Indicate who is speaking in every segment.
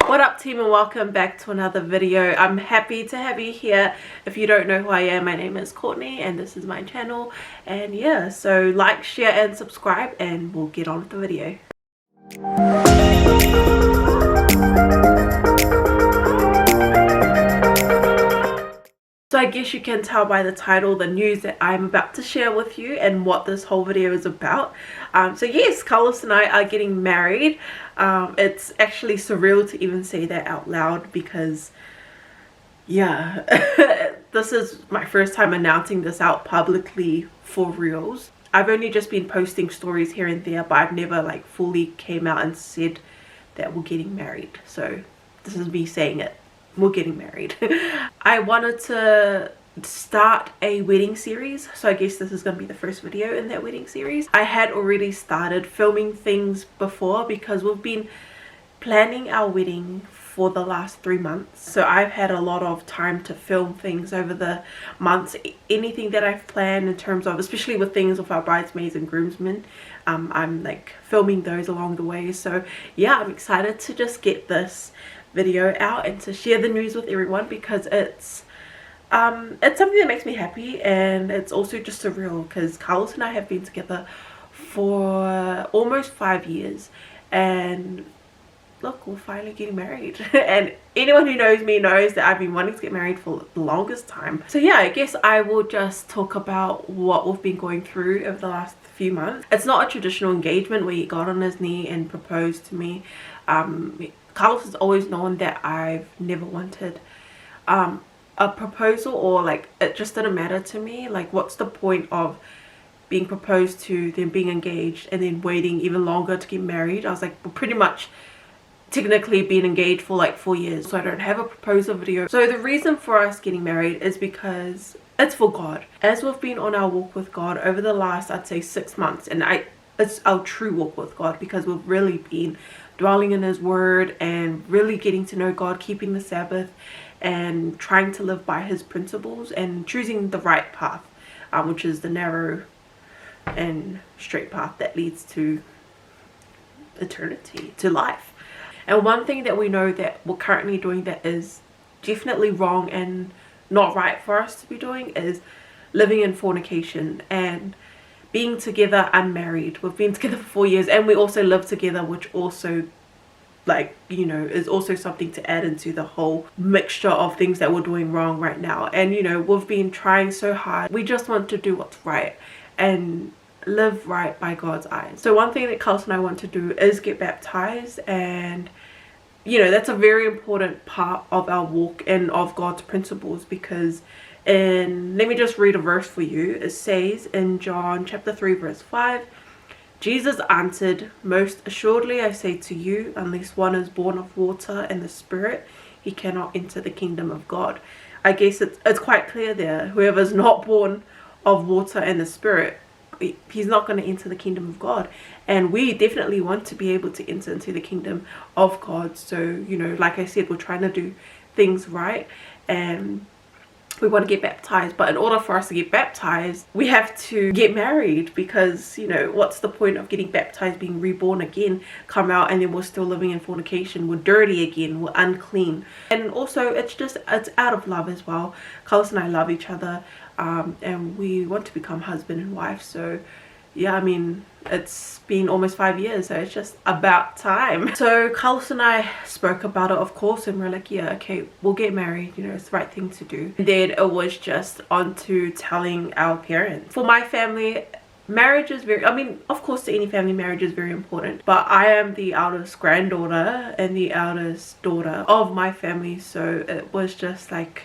Speaker 1: What up team, and welcome back to another video. I'm happy to have you here. If you don't know who I am, my name is Courtney and this is my channel. And yeah, so like, share and subscribe and we'll get on with the video. So I guess you can tell by the title the news that I'm about to share with you and what this whole video is about. So yes, Carlos and I are getting married. It's actually surreal to even say that out loud because yeah, this is my first time announcing this out publicly for reals. I've only just been posting stories here and there, but I've never like fully came out and said that we're getting married. So this is me saying it. We're getting married. I wanted to start a wedding series, so I guess this is going to be the first video in that wedding series. I had already started filming things before because we've been planning our wedding for the last 3 months, so I've had a lot of time to film things over the months. Anything that I've planned in terms of, especially with things with our bridesmaids and groomsmen, I'm like filming those along the way. So yeah, I'm excited to just get this video out and to share the news with everyone because it's something that makes me happy, and it's also just surreal because Carlos and I have been together for almost 5 years, and look, we're finally getting married. And anyone who knows me knows that I've been wanting to get married for the longest time. So yeah, I guess I will just talk about what we've been going through over the last few months. It's not a traditional engagement where he got on his knee and proposed to me. Carlos has always known that I've never wanted a proposal, or like it just didn't matter to me. Like, what's the point of being proposed to, then being engaged, and then waiting even longer to get married? I was like, we're pretty much technically been engaged for like 4 years, so I don't have a proposal video. So the reason for us getting married is because it's for God. As we've been on our walk with God over the last, I'd say 6 months, and it's our true walk with God because we've really been dwelling in his word and really getting to know God, keeping the Sabbath and trying to live by his principles and choosing the right path, which is the narrow and straight path that leads to eternity, to life. And one thing that we know that we're currently doing that is definitely wrong and not right for us to be doing is living in fornication and being together unmarried. We've been together for 4 years, and we also live together, which also, like, you know, is also something to add into the whole mixture of things that we're doing wrong right now. And you know, we've been trying so hard. We just want to do what's right and live right by God's eyes. So one thing that Carlos and I want to do is get baptized, and you know, that's a very important part of our walk and of God's principles, because let me just read a verse for you. It says in John chapter 3 verse 5, Jesus answered, "Most assuredly I say to you, unless one is born of water and the Spirit, he cannot enter the kingdom of God." I guess it's quite clear there. Whoever's not born of water and the Spirit, he's not going to enter the kingdom of God. And we definitely want to be able to enter into the kingdom of God. So, you know, like I said, we're trying to do things right and we want to get baptized. But in order for us to get baptized, we have to get married, because you know, what's the point of getting baptized, being reborn again, come out, and then we're still living in fornication? We're dirty again, we're unclean. And also it's out of love as well. Carlos and I love each other, and we want to become husband and wife. So yeah, I mean, it's been almost 5 years, so it's just about time. So Carlos and I spoke about it, of course, and we're like, yeah, okay, we'll get married, you know, it's the right thing to do. And then it was just on to telling our parents. For my family, marriage is very, I mean, of course to any family, marriage is very important, but I am the eldest granddaughter and the eldest daughter of my family, so it was just like,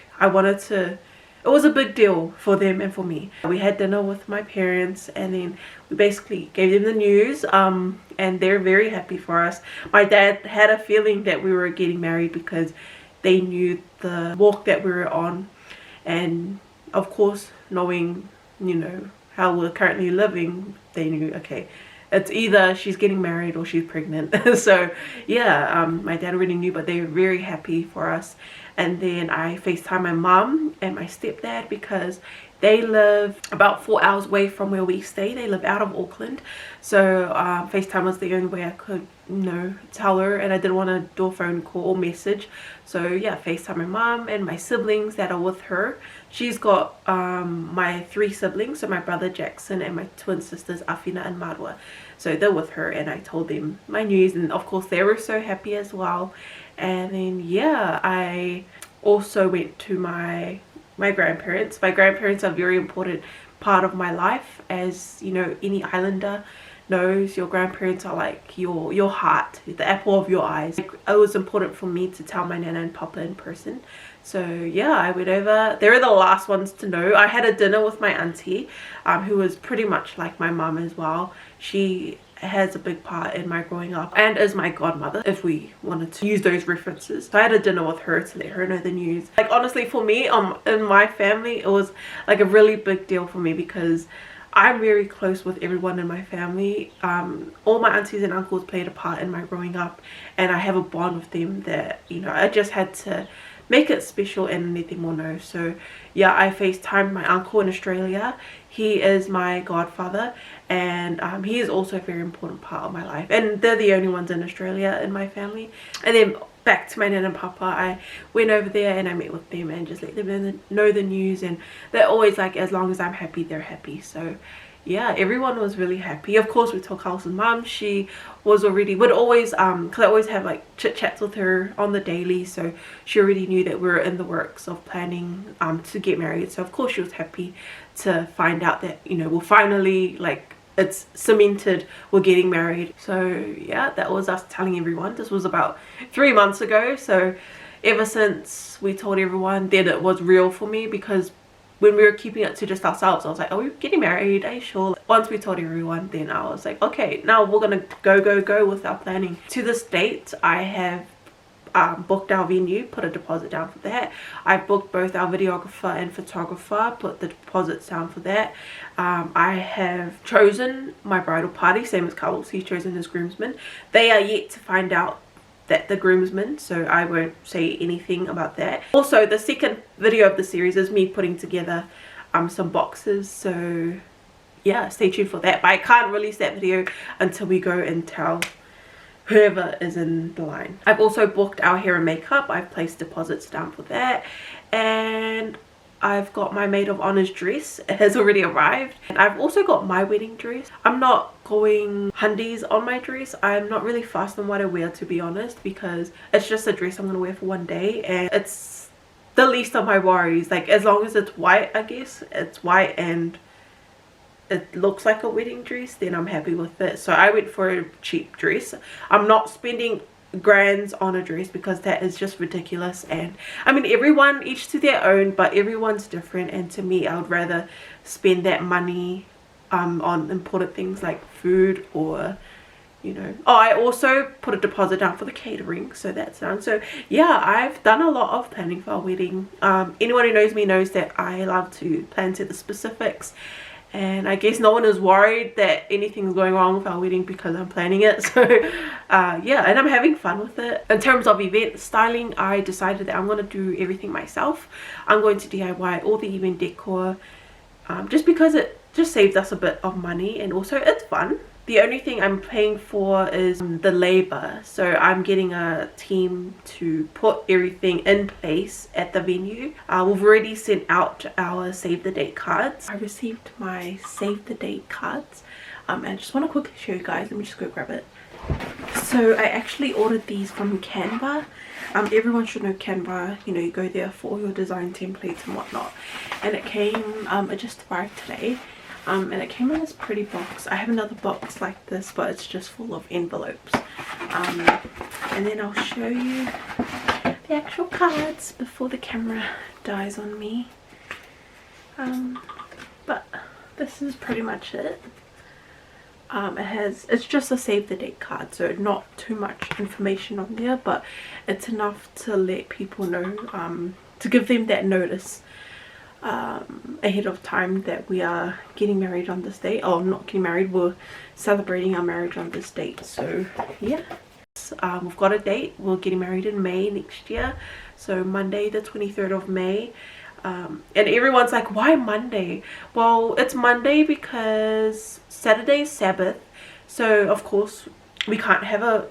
Speaker 1: it was a big deal for them and for me. We had dinner with my parents, and then we basically gave them the news, and they're very happy for us. My dad had a feeling that we were getting married because they knew the walk that we were on, and of course, knowing, you know, how we're currently living, they knew, okay, it's either she's getting married or she's pregnant. So yeah, my dad already knew, but they were very happy for us. And then I FaceTime my mom and my stepdad because They live about 4 hours away from where we stay. They live out of Auckland, so FaceTime was the only way I could, you know, tell her, and I didn't want to do a phone call or message. So yeah, FaceTime my mom and my siblings that are with her. She's got my 3 siblings, so my brother Jackson and my twin sisters Afina and Marwa. So they're with her, and I told them my news, and of course they were so happy as well. And then yeah, I also went to my grandparents. My grandparents are a very important part of my life, as you know, any islander knows. Your grandparents are like your heart, the apple of your eyes. It was important for me to tell my nana and papa in person. So yeah, I went over. They were the last ones to know. I had a dinner with my auntie, who was pretty much like my mum as well. She has a big part in my growing up and is my godmother, if we wanted to use those references. So I had a dinner with her to let her know the news. Like honestly, for me, in my family, it was like a really big deal for me, because I'm very close with everyone in my family. All my aunties and uncles played a part in my growing up, and I have a bond with them that, you know, I just had to make it special and let them all know. So yeah, I FaceTimed my uncle in Australia. He is my godfather, and he is also a very important part of my life, and they're the only ones in Australia in my family. And then back to my nan and papa, I went over there and I met with them and just let them know the news, and they're always like, as long as I'm happy, they're happy. So yeah, everyone was really happy. Of course, we told Carlos's mum. She was already, would always because I always have like chit chats with her on the daily, so she already knew that we were in the works of planning to get married. So of course she was happy to find out that, you know, we're finally, like, it's cemented, we're getting married. So yeah, that was us telling everyone. This was about 3 months ago, so ever since we told everyone, then it was real for me, because when we were keeping it to just ourselves, I was like, are we getting married? Are you sure? Once we told everyone, then I was like, okay, now we're gonna go with our planning. To this date, I have booked our venue, put a deposit down for that. I've booked both our videographer and photographer, put the deposits down for that. I have chosen my bridal party, same as Carlos, he's chosen his groomsmen. They are yet to find out that the groomsmen, so I won't say anything about that. Also, the second video of the series is me putting together some boxes, so yeah, stay tuned for that. But I can't release that video until we go and tell whoever is in the line. I've also booked our hair and makeup. I've placed deposits down for that, and I've got my maid of honor's dress. It has already arrived, and I've also got my wedding dress. I'm not going hundies on my dress. I'm not really fussed on what I wear, to be honest, because it's just a dress I'm gonna wear for one day, and it's the least of my worries. Like, as long as it's white, I guess it's white and it looks like a wedding dress, then I'm happy with it. So I went for a cheap dress. I'm not spending grands on a dress, because that is just ridiculous. And I mean, everyone, each to their own, but everyone's different, and to me, I would rather spend that money on important things like food, or, you know. Oh, I also put a deposit down for the catering, so that's done. So yeah, I've done a lot of planning for our wedding. Anyone who knows me knows that I love to plan to the specifics, and I guess no one is worried that anything's going wrong with our wedding because I'm planning it. So yeah, and I'm having fun with it. In terms of event styling, I decided that I'm going to do everything myself. I'm going to DIY all the event decor, just because it just saves us a bit of money, and also it's fun. The only thing I'm paying for is the labor, so I'm getting a team to put everything in place at the venue. We've already sent out our save the date cards. I received my save the date cards, and I just want to quickly show you guys. Let me just go grab it. So I actually ordered these from Canva. Everyone should know Canva. You know, you go there for all your design templates and whatnot, and it came, it just arrived today. And it came in this pretty box. I have another box like this, but it's just full of envelopes. And then I'll show you the actual cards before the camera dies on me. But this is pretty much it. It's just a save the date card, so not too much information on there, but it's enough to let people know, to give them that notice ahead of time that we are getting married on this date. Oh, not getting married, we're celebrating our marriage on this date. So yeah, we've got a date. We're getting married in May next year, so Monday the 23rd of May. And everyone's like, why Monday? Well, it's Monday because Saturday's Sabbath, so of course we can't have a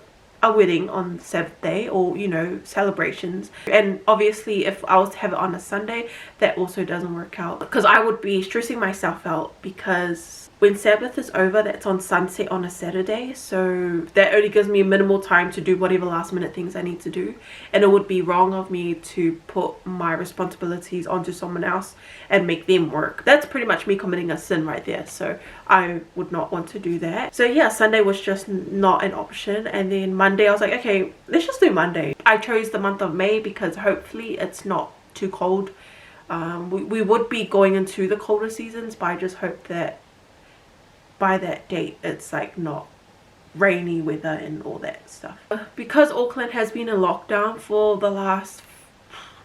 Speaker 1: wedding on the Sabbath day, or you know, celebrations. And obviously if I was to have it on a Sunday, that also doesn't work out, because I would be stressing myself out, because when Sabbath is over, that's on sunset on a Saturday, so that only gives me minimal time to do whatever last minute things I need to do, and it would be wrong of me to put my responsibilities onto someone else and make them work. That's pretty much me committing a sin right there, so I would not want to do that. So yeah, Sunday was just not an option. And then Monday I was like, okay, let's just do Monday. I chose the month of May because hopefully it's not too cold. We would be going into the colder seasons, but I just hope that by that date it's like not rainy weather and all that stuff. Because Auckland has been in lockdown for the last,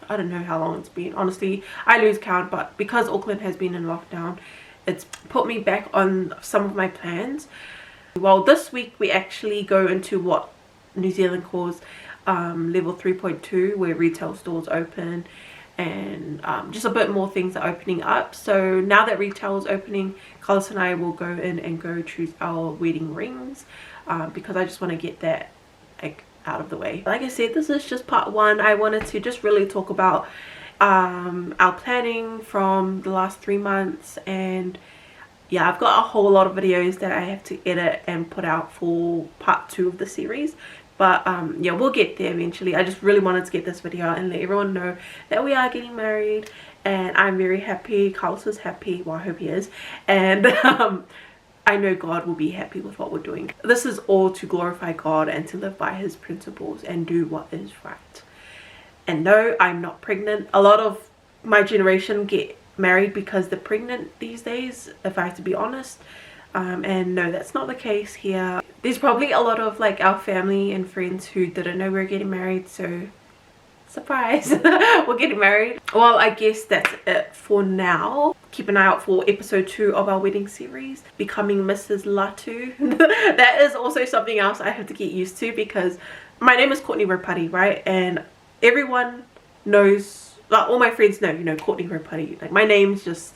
Speaker 1: I don't know how long it's been, honestly I lose count, but because Auckland has been in lockdown, it's put me back on some of my plans. Well, this week we actually go into what New Zealand calls level 3.2, where retail stores open, and just a bit more things are opening up. So now that retail is opening, Carlos and I will go in and go choose our wedding rings, because I just want to get that like out of the way. Like I said, this is just part one. I wanted to just really talk about our planning from the last 3 months, and yeah, I've got a whole lot of videos that I have to edit and put out for part 2 of the series. But yeah, we'll get there eventually. I just really wanted to get this video out and let everyone know that we are getting married, and I'm very happy. Carlos is happy. Well, I hope he is. And I know God will be happy with what we're doing. This is all to glorify God and to live by his principles and do what is right. And no, I'm not pregnant. A lot of my generation get married because they're pregnant these days, if I have to be honest. And no, that's not the case here. There's probably a lot of like our family and friends who didn't know we were getting married, so surprise, we're getting married. Well, I guess that's it for now. Keep an eye out for episode 2 of our wedding series, Becoming Mrs. Latu. That is also something else I have to get used to, because my name is Courtney Ropati, right? And everyone knows, like all my friends know, you know, Courtney Ropati. Like my name's just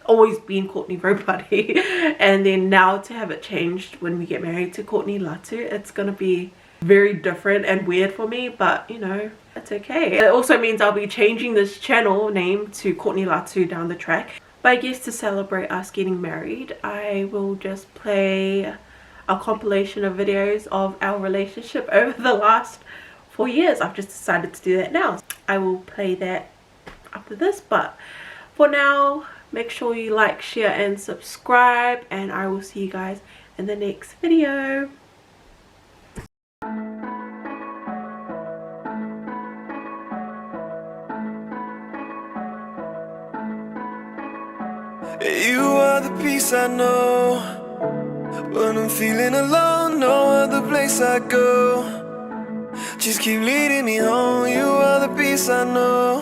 Speaker 1: always been Courtney Ropati. And then now to have it changed when we get married to Courtney Latu, it's gonna be very different and weird for me, but you know, that's okay. It also means I'll be changing this channel name to Courtney Latu down the track. But I guess to celebrate us getting married, I will just play a compilation of videos of our relationship over the last 4 years. I've just decided to do that now. I will play that after this, but for now, make sure you like, share and subscribe, and I will see you guys in the next video.
Speaker 2: You are the peace I know when I'm feeling alone. No other place I go. Just keep leading me home. You are the peace I know,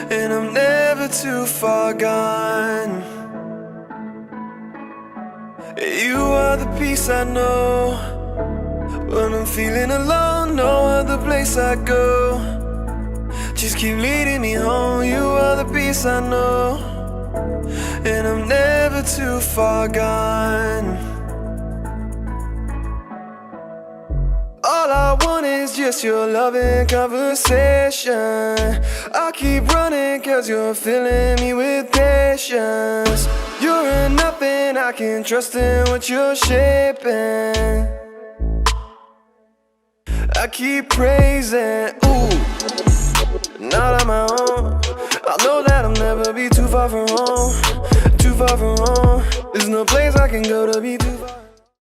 Speaker 2: and I'm never too far gone. You are the peace I know when I'm feeling alone. No other place I go. Just keep leading me home. You are the peace I know, and I'm never too far gone. All I want is just your loving conversation. I keep running cause you're filling me with patience. You're nothing I can trust in what you're shaping. I keep praising, ooh, not on my own. I know that I'll never be too far from home. Too far from home. There's no place I can go to be too far.